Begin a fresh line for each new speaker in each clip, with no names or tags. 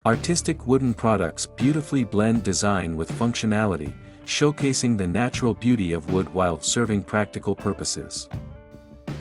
Artistic wooden products beautifully blend design with functionality, showcasing the natural beauty of wood while serving practical purposes.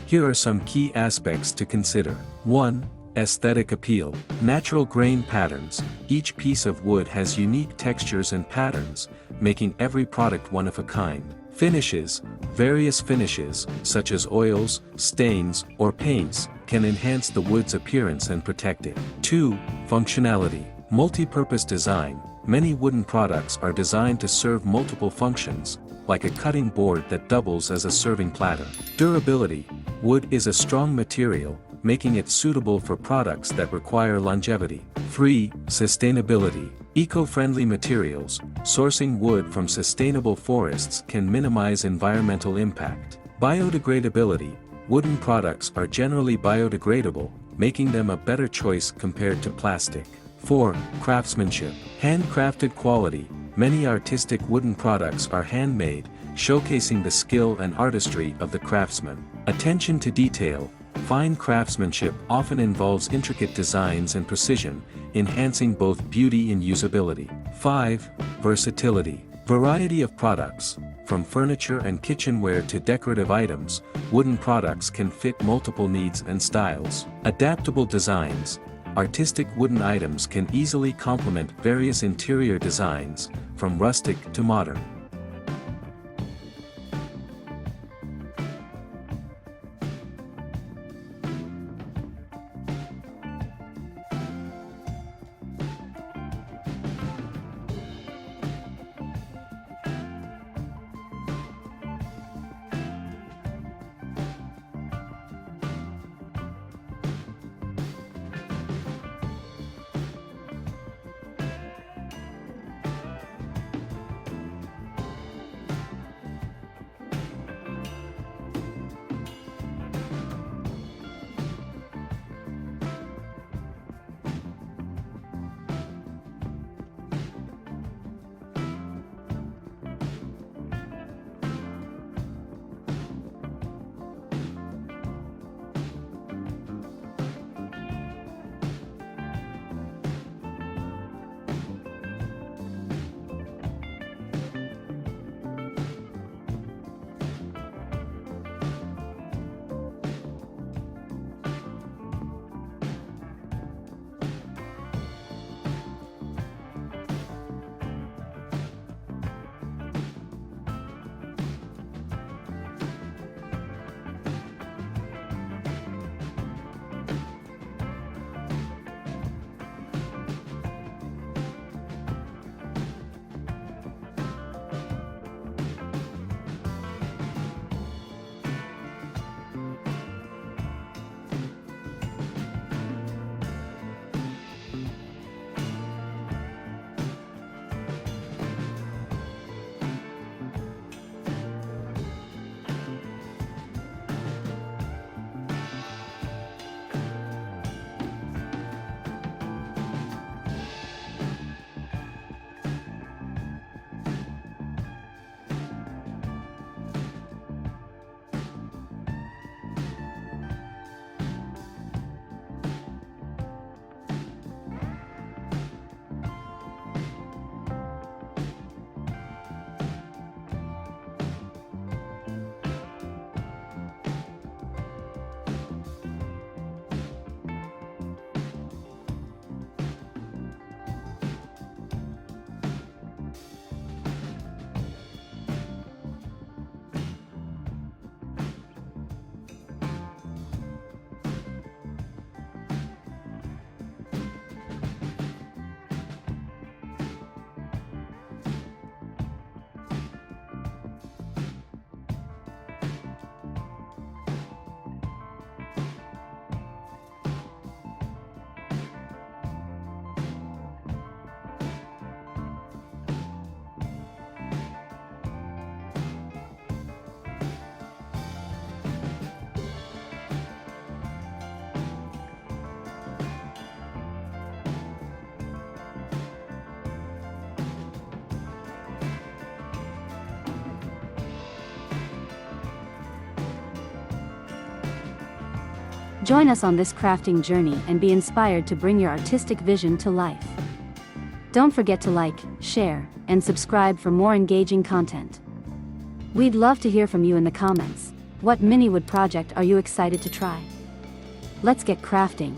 Here are some key aspects to consider. 1. Aesthetic appeal. Natural grain patterns. Each piece of wood has unique textures and patterns, making every product one of a kind. Finishes. Various finishes, such as oils, stains, or paints, can enhance the wood's appearance and protect it. 2. Functionality. Multi-purpose design. Many wooden products are designed to serve multiple functions, like a cutting board that doubles as a serving platter. Durability. Wood is a strong material, making it suitable for products that require longevity. 3. Sustainability. Eco-friendly materials. Sourcing wood from sustainable forests can minimize environmental impact. Biodegradability. Wooden products are generally biodegradable, making them a better choice compared to plastic. 4. Craftsmanship. Handcrafted quality. Many artistic wooden products are handmade, showcasing the skill and artistry of the craftsman. Attention to detail. Fine craftsmanship often involves intricate designs and precision, enhancing both beauty and usability. 5. Versatility. Variety of products. From furniture and kitchenware to decorative items, wooden products can fit multiple needs and styles. Adaptable designs. Artistic wooden items can easily complement various interior designs, from rustic to modern.
Join us on this crafting journey and be inspired to bring your artistic vision to life. Don't forget to like, share, and subscribe for more engaging content. We'd love to hear from you in the comments. What mini wood project are you excited to try? Let's get crafting.